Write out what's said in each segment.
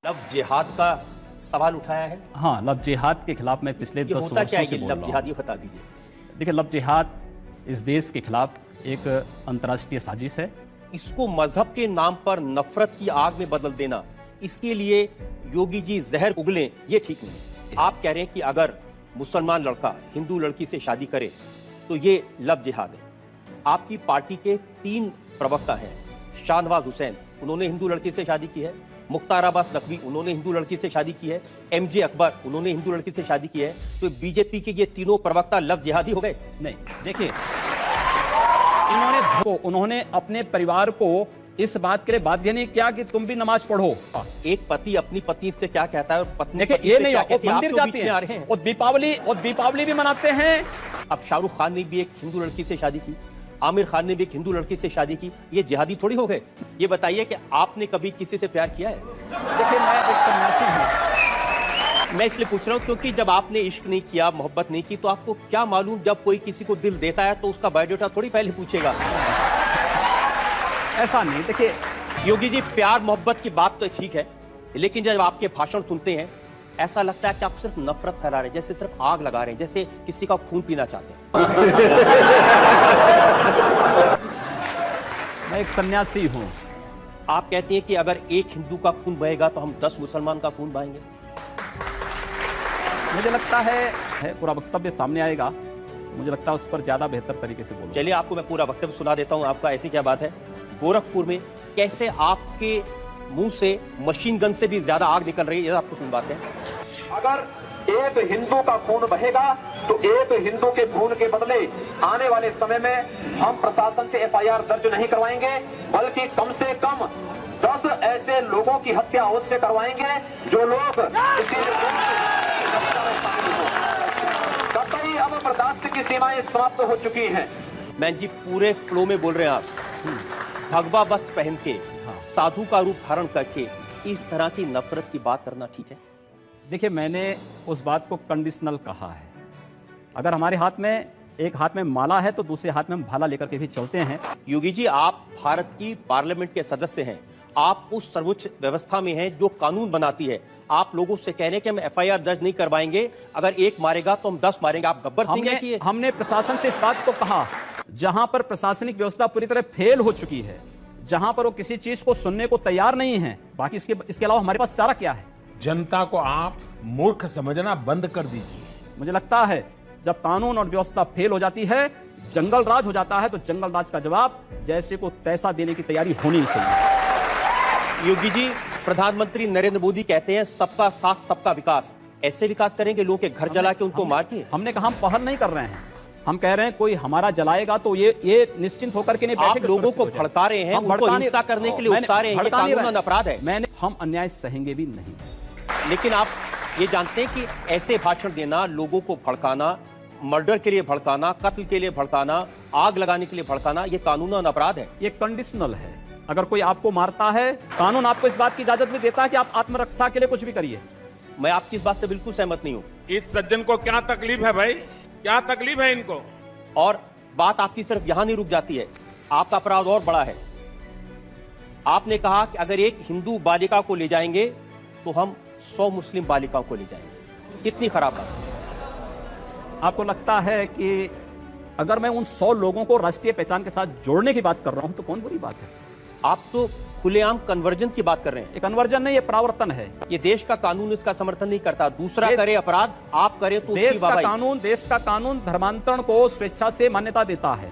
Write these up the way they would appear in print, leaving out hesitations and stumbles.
Love जिहाद का सवाल उठाया है। हाँ, लव जिहाद के खिलाफ मैं पिछले 10 होता क्या वर्षों है से बोल लव रहा हूँ। जिहाद, ये बता दीजिए। देखिए, लव जिहाद इस देश के खिलाफ एक अंतर्राष्ट्रीय साजिश है। इसको मजहब के नाम पर नफरत की आग में बदल देना, इसके लिए योगी जी जहर उगलें, ये ठीक नहीं है। आप कह रहे हैं कि अगर मुसलमान लड़का हिंदू लड़की से शादी करे तो ये लव जिहाद है। आपकी पार्टी के 3 प्रवक्ता हैं, शाहनवाज हुसैन, उन्होंने हिंदू लड़की से शादी की है, मुख्तार अब्बास नकवी, उन्होंने हिंदू लड़की से शादी की है, MJ अकबर, उन्होंने हिंदू लड़की से शादी की है। तो बीजेपी के ये तीनों प्रवक्ता लव जिहादी हो गए? नहीं, देखिए, उन्होंने अपने परिवार को इस बात के लिए बाध्य नहीं किया कि तुम भी नमाज पढ़ो। एक पति अपनी पत्नी से क्या कहता है और पत्नी देखिए, ये नहीं, मंदिर जाती है हैं और दीपावली भी मनाते हैं। अब शाहरुख खान ने भी एक हिंदू लड़की से शादी की, आमिर खान ने भी एक हिंदू लड़की से शादी की, ये जिहादी थोड़ी हो गए? ये बताइए कि आपने कभी किसी से प्यार किया है? देखिए, मैं एक सन्यासी हूँ। मैं इसलिए पूछ रहा हूँ क्योंकि जब आपने इश्क नहीं किया, मोहब्बत नहीं की, तो आपको क्या मालूम जब कोई किसी को दिल देता है तो उसका बायोडाटा थोड़ी पहले पूछेगा। ऐसा नहीं, देखिए योगी जी, प्यार मोहब्बत की बात तो ठीक है, लेकिन जब आपके भाषण सुनते हैं ऐसा लगता है कि आप सिर्फ नफरत फैला रहे हैं, जैसे सिर्फ आग लगा रहे हैं, जैसे किसी का खून पीना चाहते हैं। मैं एक सन्यासी हूँ। आप कहते हैं कि अगर एक हिंदू का खून बहेगा तो हम 10 मुसलमान का खून बहाएंगे। मुझे लगता है पूरा वक्तव्य सामने आएगा, मुझे लगता है उस पर ज्यादा बेहतर तरीके से बोलूं। चलिए, आपको मैं पूरा वक्तव्य सुना देता हूं। आपका ऐसी क्या बात है, गोरखपुर में कैसे आपके मुंह से मशीन गन से भी ज्यादा आग निकल रही है, आपको सुन बात है। अगर एक हिंदू का खून बहेगा तो एक हिंदू के खून के बदले आने वाले समय में हम प्रशासन से FIR दर्ज नहीं करवाएंगे, बल्कि कम से कम 10 ऐसे लोगों की हत्या अवश्य करवाएंगे जो लोग कतई अब बर्दाश्त की सीमाएं समाप्त हो चुकी हैं। मैं जी पूरे फ्लो में बोल रहे हैं आप। भगवा वस्त्र पहन के, साधु का रूप धारण करके इस तरह की नफरत की बात करना ठीक है? देखिए, मैंने उस बात को कंडीशनल कहा है। अगर हमारे हाथ में एक हाथ में माला है तो दूसरे हाथ में हम भाला लेकर के भी चलते हैं। योगी जी, आप भारत की पार्लियामेंट के सदस्य हैं, आप उस सर्वोच्च व्यवस्था में हैं जो कानून बनाती है। आप लोगों से कह रहे हैं कि हम FIR दर्ज नहीं करवाएंगे, अगर एक मारेगा तो हम 10 मारेंगे। आप गब्बर सिंह हैं कि हमने प्रशासन से इस बात को कहा, जहां पर प्रशासनिक व्यवस्था पूरी तरह फेल हो चुकी है, जहां पर वो किसी चीज को सुनने को तैयार नहीं है, बाकी इसके अलावा हमारे पास चारा क्या है? जनता को आप मूर्ख समझना बंद कर दीजिए। मुझे लगता है जब कानून और व्यवस्था फेल हो जाती है, जंगल राज हो जाता है, तो जंगल राज का जवाब जैसे को तैसा देने की तैयारी होनी चाहिए। योगी जी, प्रधानमंत्री नरेंद्र मोदी कहते हैं सबका साथ सबका विकास। ऐसे विकास करेंगे लोगों के घर जला के उनको मार के? हमने कहा हम पहल नहीं कर रहे हैं, हम कह रहे हैं कोई हमारा जलाएगा तो ये निश्चिंत होकर के नहीं बैठेंगे। आप लोगों को भड़का रहे हैं, उनको हिंसा करने के लिए उकसा रहे हैं, ये कानूनन अपराध है। हम अन्याय सहेंगे भी नहीं। लेकिन आप ये जानते हैं कि ऐसे भाषण देना, लोगों को भड़काना, मर्डर के लिए भड़काना, कत्ल के लिए भड़काना, आग लगाने के लिए भड़काना, ये कानूनन अपराध है। ये कंडीशनल है। अगर कोई आपको मारता है, कानून आपको इस बात की इजाजत भी देता है कि आप आत्मरक्षा के लिए कुछ भी करिए। मैं आपकी इस बात से बिल्कुल सहमत नहीं हूं। इस सज्जन को क्या तकलीफ है भाई, क्या तकलीफ है इनको? और बात आपकी सिर्फ यहां नहीं रुक जाती है, आपका अपराध और बड़ा है। आपने कहा कि अगर एक हिंदू बालिका को ले जाएंगे तो हम 100 मुस्लिम बालिकाओं को ले जाएंगे। कितनी खराब बात है। आपको लगता है कि अगर मैं उन 100 लोगों को राष्ट्रीय पहचान के साथ जोड़ने की बात कर रहा हूं तो कौन बुरी बात है? आप तो खुलेआम कन्वर्जन की बात कर रहे हैं। ये कन्वर्जन नहीं, ये परावर्तन है। ये देश का कानून इसका समर्थन नहीं करता। दूसरा करे अपराध, आप करें तो देश का कानून धर्मांतरण को स्वेच्छा से मान्यता देता है।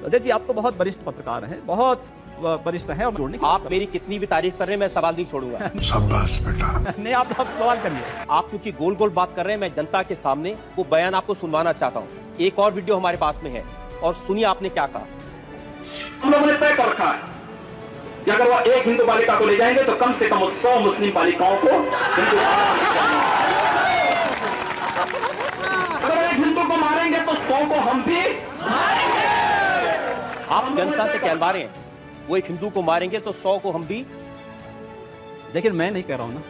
अजय जी, आप तो बहुत वरिष्ठ पत्रकार हैं, बहुत वरिष्ठ हैं। आप मेरी कितनी भी तारीफ कर रहे हैं, मैं सवाल नहीं छोड़ूंगा। शाबाश बेटा। नहीं, आप सवाल करिए। आप क्योंकि गोल गोल बात कर रहे हैं, मैं जनता के सामने वो बयान आपको सुनवाना चाहता हूँ। एक और वीडियो हमारे पास में है और सुनिए आपने क्या कहा। हम लोगों ने तय कर रखा है कि अगर वो एक हिंदू बालिका को ले जाएंगे तो कम से कम 100 मुस्लिम बालिकाओं को अगर एक हिंदू को मारेंगे तो 100 को हम भी मारेंगे। आप जनता से कहलवा रहे हैं वो एक हिंदू को मारेंगे तो 100 को हम भी। लेकिन मैं नहीं कह रहा हूं ना।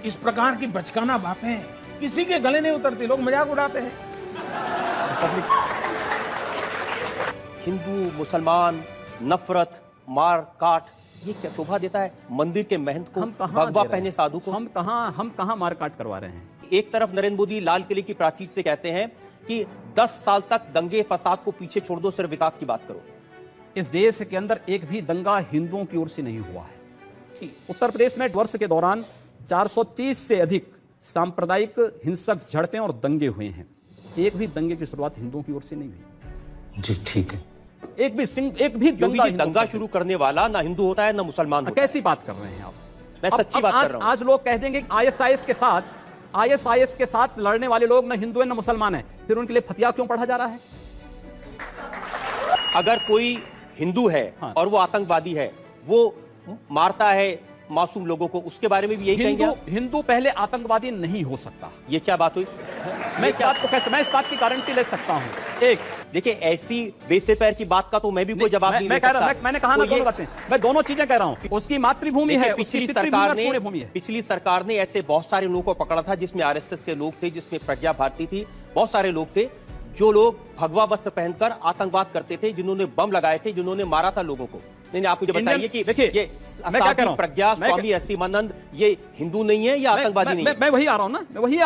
इस प्रकार की बचकाना बातें किसी के गले नहीं उतरती, लोग मजाक उड़ाते हैं। हिंदू मुसलमान, नफरत, मार काट, ये क्या शोभा देता है मंदिर के महंत को, हम कहाँ भगवा दे रहे पहने हैं? साधु को? हम कहाँ मारकाट करवा रहे हैं? एक तरफ नरेंद्र मोदी लाल किले की प्राचीर से कहते हैं कि 10 साल तक दंगे फसाद को पीछे छोड़ दो, सिर्फ विकास की बात करो। इस देश के अंदर एक भी दंगा हिंदुओं की ओर से नहीं हुआ है। उत्तर प्रदेश में वर्ष के दौरान 430 से अधिक सांप्रदायिक हिंसक झड़पें और दंगे हुए हैं। एक भी दंगे की शुरुआत हिंदुओं की ओर से नहीं हुई। जी ठीक है। एक भी दंगा शुरू करने वाला ना हिंदू होता है ना मुसलमान होता है। कैसी बात कर रहे हैं आप? मैं सच्ची बात कर रहा हूं। आज लोग कह देंगे आईएसआईएस के साथ लड़ने वाले लोग ना हिंदू है ना मुसलमान है, फिर उनके लिए फतिया क्यों पढ़ा जा रहा है? अगर कोई हिंदू है और वो आतंकवादी है, वो मारता है मासूम लोगों को, उसके बारे में भी यही कहेंगे आप? हिंदू पहले आतंकवादी नहीं हो सकता। ये क्या बात हुई? मैं इस बात की गारंटी ले सकता हूं। एक देखिए, ऐसी बेसे पैर की बात का तो मैं भी कोई जवाब नहीं दे सकता। मैंने कहा ना दोनों बातें, मैं दोनों चीजें कह रहा हूं। उसकी मातृभूमि है, पिछली सरकार ने ऐसे बहुत सारे लोगों को पकड़ा था, जिसमें आरएसएस के लोग थे, जिसमें प्रज्ञा भारती थी, बहुत सारे लोग थे जो लोग भगवा वस्त्र पहनकर आतंकवाद करते थे, जिन्होंने बम लगाए थे, जिन्होंने मारा था लोगों को। नहीं, आप मुझे बताइए कि ये साध्वी प्रज्ञा, स्वामी असीमानंद ये हिंदू नहीं है या आतंकवादी नहीं है? मैं वही आ रहा हूं ना, मैं वही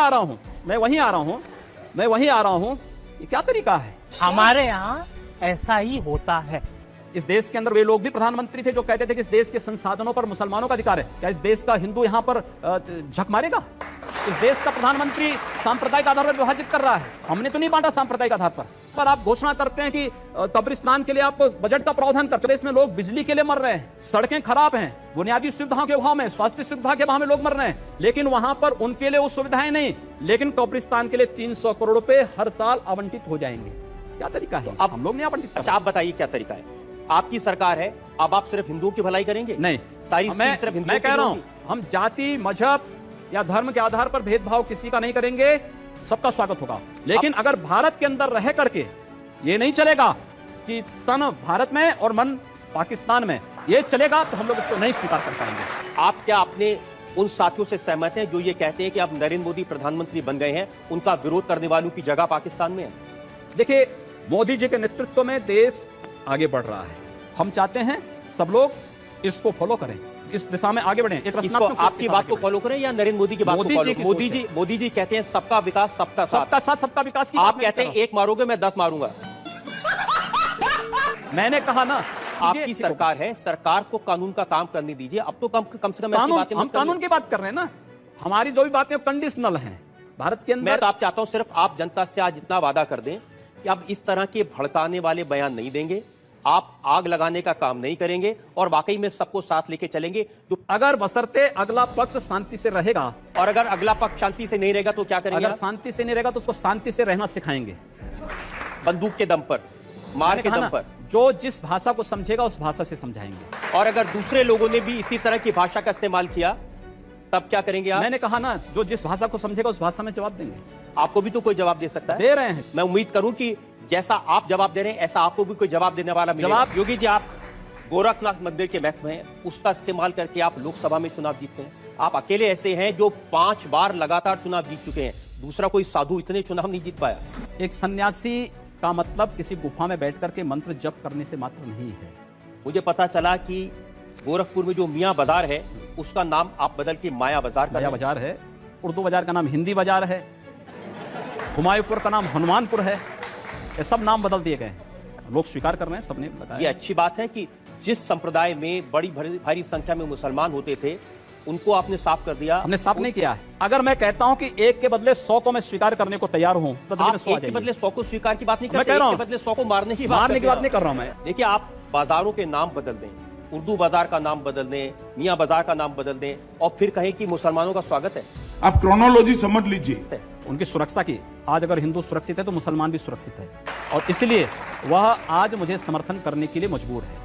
आ रहा हूं। ये क्या तरीका है? हमारे यहाँ ऐसा ही होता है। इस देश के अंदर वे लोग भी प्रधानमंत्री थे जो कहते थे कि इस देश के संसाधनों पर मुसलमानों का अधिकार है। क्या इस देश का हिंदू यहां पर झक मारेगा? इस देश का प्रधानमंत्री सांप्रदायिक आधार पर विभाजित कर रहा है। हमने तो नहीं बांटा सांप्रदायिक आधार पर आप घोषणा करते हैं कि कब्रिस्तान के लिए आप बजट का प्रावधान करते हैं। इसमें लोग बिजली के लिए मर रहे हैं, सड़कें खराब हैं, बुनियादी सुविधाओं के अभाव में, स्वास्थ्य सुविधा के अभाव में लोग मर रहे हैं, लेकिन वहां पर उनके लिए वो सुविधाएं नहीं। लेकिन कब्रिस्तान के लिए 300 करोड़ रुपए हर साल आवंटित हो जाएंगे। क्या तरीका है? अब हम लोग नहीं आवंटित। अच्छा, आप बताइए क्या तरीका है? आपकी सरकार है, अब आप सिर्फ हिंदुओं की भलाई करेंगे? नहीं, सारी स्कीम सिर्फ हिंदुओं मैं कह रहा हूं, हम जाति, मजहब या धर्म के आधार पर भेदभाव किसी का नहीं करेंगे, सबका स्वागत होगा। लेकिन अगर भारत के अंदर रह करके ये नहीं चलेगा कि तन भारत में और मन पाकिस्तान में, ये चलेगा तो हम लोग इसको नहीं स्वीकार कर पाएंगे। आप क्या अपने उन साथियों से सहमत हैं जो ये कहते हैं कि अब नरेंद्र मोदी प्रधानमंत्री बन गए हैं, उनका विरोध करने वालों की जगह पाकिस्तान में है? देखिए, मोदी जी के नेतृत्व में देश आगे बढ़ रहा है। हम चाहते हैं सब लोग इसको फॉलो करें, इस दिशा में आगे बढ़ें। एक रचनात्मक आपकी बात को फॉलो करें या नरेंद्र मोदी की बात को फॉलो? मोदी जी कहते हैं सबका विकास सबका साथ, सबका विकास की। आप कहते हैं एक मारोगे मैं 10 मारूंगा। मैंने कहा ना, आपकी सरकार है, सरकार को कानून का काम करने दीजिए। अब तो कम से कम ऐसी बातें हम कानून की बात कर रहे हैं ना। हमारी जो भी बातें कंडीशनल हैं भारत के अंदर। मैं तो आप चाहता हूं सिर्फ आप जनता से आज इतना वादा कर दें कि आप इस तरह के भड़काने वाले बयान नहीं देंगे, आप आग लगाने का काम नहीं करेंगे और वाकई में सबको साथ लेके चलेंगे। जो अगर बशर्ते अगला पक्ष शांति से रहेगा, और अगर अगला पक्ष शांति से नहीं रहेगा तो क्या करेंगे? अगर शांति से नहीं रहेगा तो उसको शांति से रहना सिखाएंगे, बंदूक के दम पर, मार के दम पर। जो जिस भाषा को समझेगा उस भाषा से समझाएंगे। और अगर दूसरे लोगों ने भी इसी तरह की भाषा का इस्तेमाल किया तब क्या करेंगे आप? मैंने कहा ना, जो जिस भाषा को समझेगा उस भाषा में जवाब देंगे। आपको भी तो कोई जवाब दे सकता है। दे रहे हैं। मैं उम्मीद करूं कि जैसा आप जवाब दे रहे हैं ऐसा आपको भी कोई जवाब देने वाला मिलेगा। जवाब योगी जी, आप गोरखनाथ मंदिर के महत्व हैं, उसका इस्तेमाल करके आप लोकसभा में चुनाव जीतते हैं। आप अकेले ऐसे हैं जो 5 बार लगातार चुनाव जीत चुके हैं। दूसरा कोई साधु इतने चुनाव नहीं जीत पाया। एक सन्यासी का मतलब किसी गुफा में बैठ करके मंत्र जप करने से मात्र नहीं है। मुझे पता चला कि गोरखपुर में जो मियाँ बाजार है उसका नाम आप बदल के माया बाजार कर। माया बाजार है, उर्दू बाजार का नाम हिंदी बाजार है, हुमायूंपुर का नाम हनुमानपुर है। ये सब नाम बदल दिए गए हैं, लोग स्वीकार कर रहे हैं, सबने बताया। ये अच्छी बात है कि जिस संप्रदाय में बड़ी भारी संख्या में मुसलमान होते थे उनको आपने साफ कर दिया। हमने साफ नहीं किया है। अगर मैं कहता हूं कि एक के बदले 100 को मैं स्वीकार करने को तैयार हूं तो आप एक के बदले 100 को स्वीकार की बात नहीं करते, एक के बदले 100 को मारने की बात नहीं कर रहा हूं मैं। देखिए, आप बाजारों के नाम बदल दें, उर्दू बाजार का नाम बदल दें, मियाँ बाजार का नाम बदल दें और फिर कहें कि मुसलमानों का स्वागत है। आप क्रोनोलॉजी समझ लीजिए। उनकी सुरक्षा की, आज अगर हिंदू सुरक्षित है तो मुसलमान भी सुरक्षित है, और इसलिए वह आज मुझे समर्थन करने के लिए मजबूर है।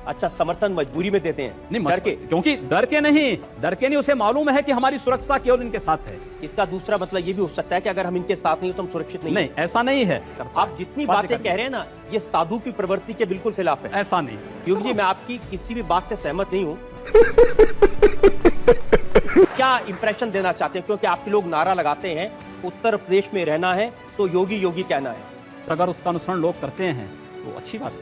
अच्छा, समर्थन मजबूरी में देते हैं? नहीं, डर के, क्योंकि डर के नहीं, उसे मालूम है कि हमारी सुरक्षा केवल इनके साथ है। इसका दूसरा मतलब ये भी हो सकता है कि अगर हम इनके साथ नहीं हो तो हम सुरक्षित नहीं। ऐसा नहीं है। आप जितनी बातें कह रहे हैं ना, ये साधु की प्रवृत्ति के बिल्कुल खिलाफ है। ऐसा नहीं। क्योंकि जी, मैं आपकी किसी भी बात से सहमत नहीं हूँ। क्या इंप्रेशन देना चाहते हैं? क्योंकि आपके लोग नारा लगाते हैं उत्तर प्रदेश में रहना है तो योगी योगी कहना है। अगर उसका अनुसरण लोग करते हैं तो अच्छी बात है।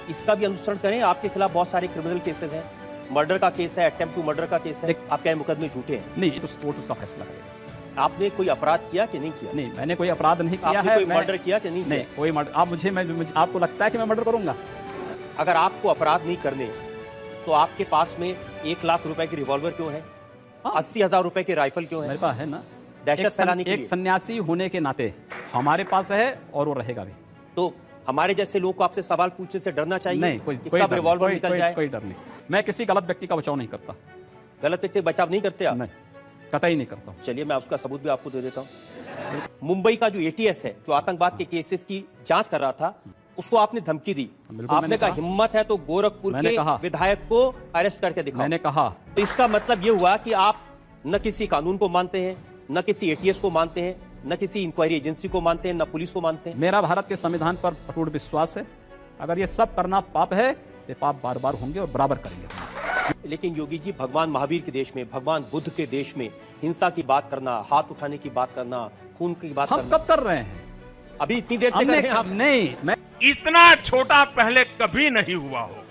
इसका भी अनुसरण करें। आपके खिलाफ बहुत सारे क्रिमिनल केसेस हैं। मर्डर का केस है, अटेम्प्ट टू मर्डर का केस है, देख- आप क्या मुकदमे झूठे हैं? नहीं, तो कोर्ट उसका फैसला करेगा। आपने कोई अपराध किया कि नहीं किया? नहीं, मैंने कोई अपराध नहीं किया आपने है। कोई मर्डर किया कि नहीं किया? नहीं, कोई मर्डर। आप आपको लगता है कि मैं मर्डर करूंगा? अगर आपको अपराध नहीं करने तो आपके पास में 1 लाख रुपए की रिवॉल्वर क्यों है? हाँ। 80,000 रुपए के राइफल क्यों है? मेरे पास है ना। दहशत फैलाने के एक लिए। सन्यासी होने के नाते हमारे पास है और वो रहेगा भी। तो हमारे जैसे लोग को आपसे सवाल पूछने से डरना चाहिए? नहीं, कोई कि कोई कब डर नहीं, रिवॉल्वर कोई- निकल कोई- जाए? कोई डर नहीं। मैं किसी गलत व्यक्ति का बचाव नहीं करता। गलत व्यक्ति बचाव नहीं करते आप? नहीं, कतई नहीं करता हूं। चलिए मैं उसका सबूत भी आपको दे देता हूँ। मुंबई का जो एटीएस है, जो आतंकवाद के केसेस की जांच कर रहा था, उसको आपने धमकी दी। बिल्कुल, आपने मैंने कहा कहा। हिम्मत है तो गोरखपुर मैंने के कहा। विधायक को अरेस्ट करके दिखाओ। मैंने कहा। तो इसका मतलब ये हुआ कि आप न किसी कानून को मानते हैं, न किसी एटीएस को मानते हैं, न किसी इंक्वायरी एजेंसी को मानते हैं, न पुलिस को मानते हैं। मेरा भारत के संविधान पर अटूट विश्वास है। अगर ये सब करना पाप है, ये पाप बार बार होंगे और बराबर करेंगे। लेकिन योगी जी, भगवान महावीर के देश में, भगवान बुद्ध के देश में हिंसा की बात करना, हाथ उठाने की बात करना, खून की बात हम करना, कब कर रहे हैं? अभी इतनी देर से कर हमने रहे हैं आप। नहीं, मैं इतना छोटा पहले कभी नहीं हुआ हो।